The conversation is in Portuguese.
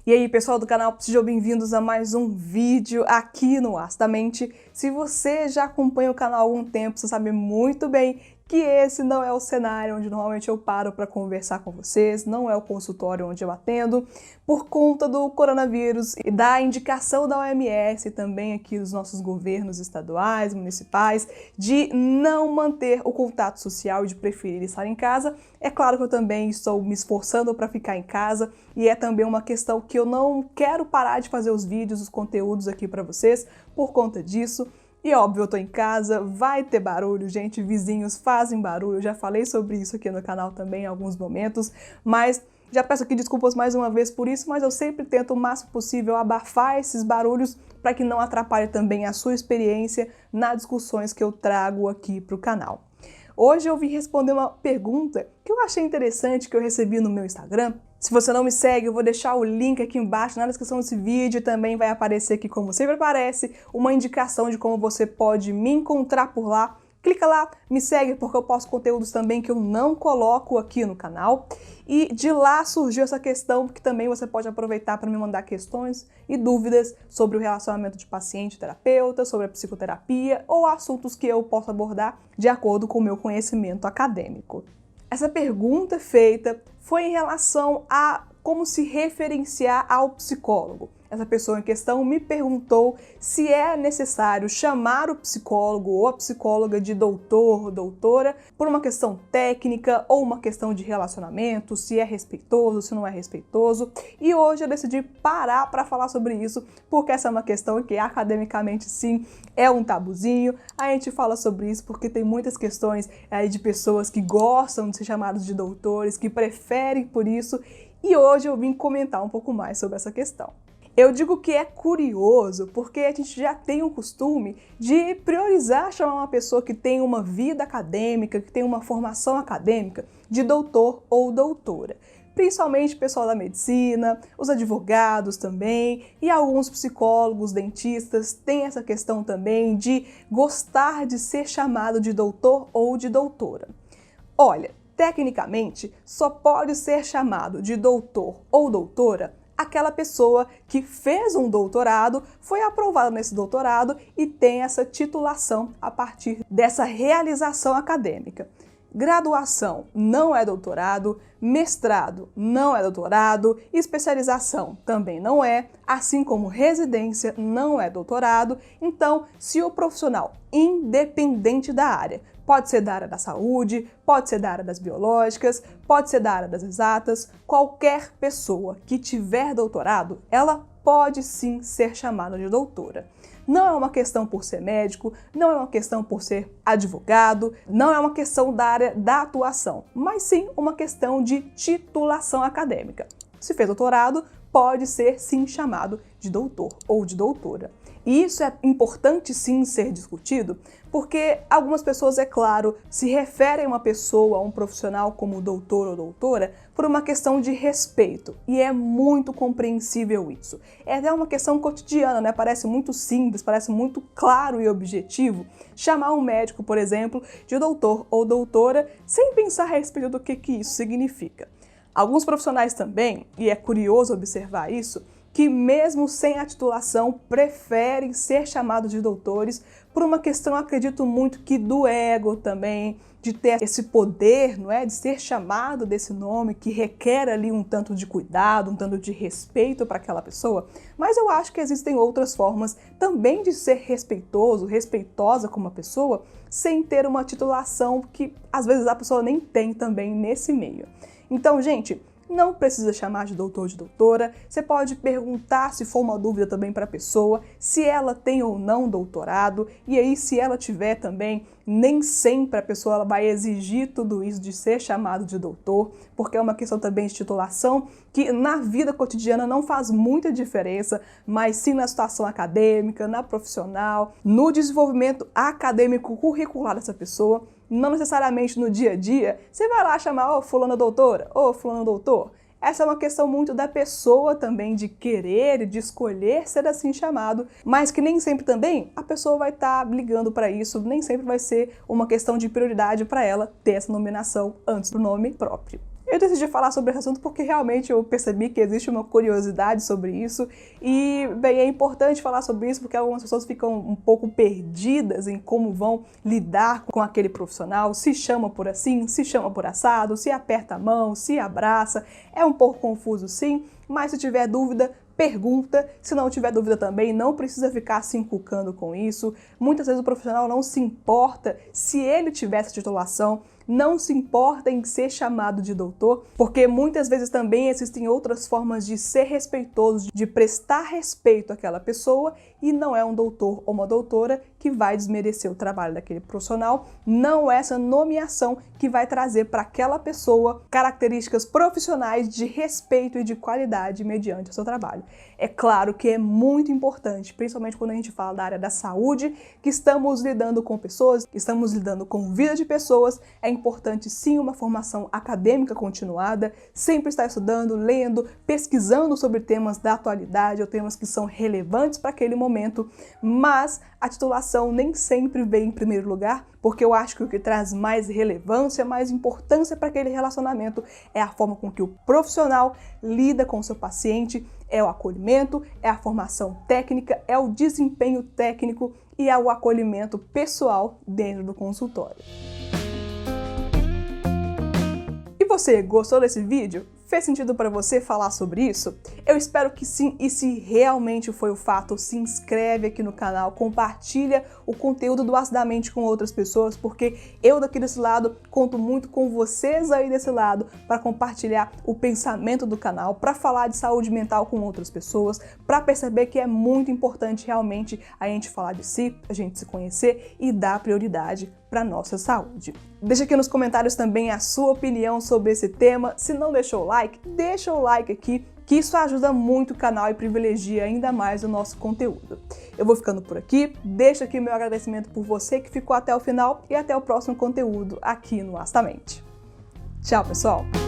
E aí, pessoal do canal, sejam bem-vindos a mais um vídeo aqui no Astamente. Se você já acompanha o canal há algum tempo, você sabe muito bem que esse não é o cenário onde normalmente eu paro para conversar com vocês, não é o consultório onde eu atendo, por conta do coronavírus e da indicação da OMS e também aqui dos nossos governos estaduais, municipais, de não manter o contato social e de preferir estar em casa. É claro que eu também estou me esforçando para ficar em casa e é também uma questão que eu não quero parar de fazer os vídeos, os conteúdos aqui para vocês por conta disso. E óbvio, eu tô em casa, vai ter barulho, gente, vizinhos fazem barulho, eu já falei sobre isso aqui no canal também em alguns momentos, mas já peço aqui desculpas mais uma vez por isso, mas eu sempre tento o máximo possível abafar esses barulhos para que não atrapalhe também a sua experiência nas discussões que eu trago aqui para o canal. Hoje eu vim responder uma pergunta que eu achei interessante, que eu recebi no meu Instagram. Se você não me segue, eu vou deixar o link aqui embaixo na descrição desse vídeo, também vai aparecer aqui, como sempre aparece, uma indicação de como você pode me encontrar por lá. Clica lá, me segue, porque eu posto conteúdos também que eu não coloco aqui no canal. E de lá surgiu essa questão que também você pode aproveitar para me mandar questões e dúvidas sobre o relacionamento de paciente e terapeuta, sobre a psicoterapia ou assuntos que eu posso abordar de acordo com o meu conhecimento acadêmico. Essa pergunta feita foi em relação a como se referenciar ao psicólogo. Essa pessoa em questão me perguntou se é necessário chamar o psicólogo ou a psicóloga de doutor ou doutora por uma questão técnica ou uma questão de relacionamento, se é respeitoso, se não é respeitoso. E hoje eu decidi parar para falar sobre isso, porque essa é uma questão que academicamente sim é um tabuzinho. A gente fala sobre isso porque tem muitas questões aí de pessoas que gostam de ser chamadas de doutores, que preferem por isso, e hoje eu vim comentar um pouco mais sobre essa questão. Eu digo que é curioso porque a gente já tem o costume de priorizar chamar uma pessoa que tem uma vida acadêmica, que tem uma formação acadêmica, de doutor ou doutora. Principalmente o pessoal da medicina, os advogados também, e alguns psicólogos, dentistas têm essa questão também de gostar de ser chamado de doutor ou de doutora. Olha, tecnicamente, só pode ser chamado de doutor ou doutora aquela pessoa que fez um doutorado, foi aprovada nesse doutorado e tem essa titulação a partir dessa realização acadêmica. Graduação não é doutorado, mestrado não é doutorado, especialização também não é, assim como residência não é doutorado. Então, se o profissional, independente da área, pode ser da área da saúde, pode ser da área das biológicas, pode ser da área das exatas, qualquer pessoa que tiver doutorado, ela pode sim ser chamada de doutora. Não é uma questão por ser médico, não é uma questão por ser advogado, não é uma questão da área da atuação, mas sim uma questão de titulação acadêmica. Se fez doutorado, pode ser sim chamado de doutor ou de doutora. E isso é importante sim ser discutido, porque algumas pessoas, é claro, se referem a uma pessoa, a um profissional como doutor ou doutora, por uma questão de respeito. E é muito compreensível isso. É até uma questão cotidiana, né? Parece muito simples, parece muito claro e objetivo chamar um médico, por exemplo, de doutor ou doutora, sem pensar a respeito do que isso significa. Alguns profissionais também, e é curioso observar isso, que mesmo sem a titulação preferem ser chamados de doutores por uma questão, acredito muito, que do ego também, de ter esse poder, não é, de ser chamado desse nome que requer ali um tanto de cuidado, um tanto de respeito para aquela pessoa. Mas eu acho que existem outras formas também de ser respeitoso, respeitosa com uma pessoa, sem ter uma titulação que às vezes a pessoa nem tem também nesse meio. Então, gente, não precisa chamar de doutor ou de doutora, você pode perguntar, se for uma dúvida também para a pessoa, se ela tem ou não doutorado, e aí se ela tiver também, nem sempre a pessoa ela vai exigir tudo isso de ser chamado de doutor, porque é uma questão também de titulação que na vida cotidiana não faz muita diferença, mas sim na situação acadêmica, na profissional, no desenvolvimento acadêmico curricular dessa pessoa. Não necessariamente no dia a dia, você vai lá chamar, ô fulana doutora, ô fulano doutor. essa é uma questão muito da pessoa também, de querer e de escolher ser assim chamado, mas que nem sempre também a pessoa vai estar ligando para isso, nem sempre vai ser uma questão de prioridade para ela ter essa nominação antes do nome próprio. Eu decidi falar sobre esse assunto porque realmente eu percebi que existe uma curiosidade sobre isso e, bem, é importante falar sobre isso porque algumas pessoas ficam um pouco perdidas em como vão lidar com aquele profissional, se chama por assim, se chama por assado, se aperta a mão, se abraça. É um pouco confuso sim, mas se tiver dúvida, pergunta. Se não tiver dúvida também, não precisa ficar se encucando com isso. Muitas vezes o profissional não se importa se ele tiver essa titulação, não se importa em ser chamado de doutor, porque muitas vezes também existem outras formas de ser respeitoso, de prestar respeito àquela pessoa, e não é um doutor ou uma doutora que vai desmerecer o trabalho daquele profissional, não é essa nomeação que vai trazer para aquela pessoa características profissionais de respeito e de qualidade mediante o seu trabalho. É claro que é muito importante, principalmente quando a gente fala da área da saúde, que estamos lidando com pessoas, que estamos lidando com vida de pessoas, é importante sim uma formação acadêmica continuada, sempre estar estudando, lendo, pesquisando sobre temas da atualidade ou temas que são relevantes para aquele momento, mas a titulação nem sempre vem em primeiro lugar, porque eu acho que o que traz mais relevância, mais importância para aquele relacionamento é a forma com que o profissional lida com o seu paciente, é o acolhimento, é a formação técnica, é o desempenho técnico e é o acolhimento pessoal dentro do consultório. E você, gostou desse vídeo? Fez sentido para você falar sobre isso? Eu espero que sim, e se realmente foi o fato, se inscreve aqui no canal, compartilha o conteúdo do Acidamente com outras pessoas, porque eu daqui desse lado conto muito com vocês aí desse lado para compartilhar o pensamento do canal, para falar de saúde mental com outras pessoas, para perceber que é muito importante realmente a gente falar de si, a gente se conhecer e dar prioridade para a nossa saúde. Deixa aqui nos comentários também a sua opinião sobre esse tema. Se não deixou o like, deixa o like aqui, que isso ajuda muito o canal e privilegia ainda mais o nosso conteúdo. Eu vou ficando por aqui, deixa aqui meu agradecimento por você que ficou até o final e até o próximo conteúdo aqui no Astamente. Tchau, pessoal!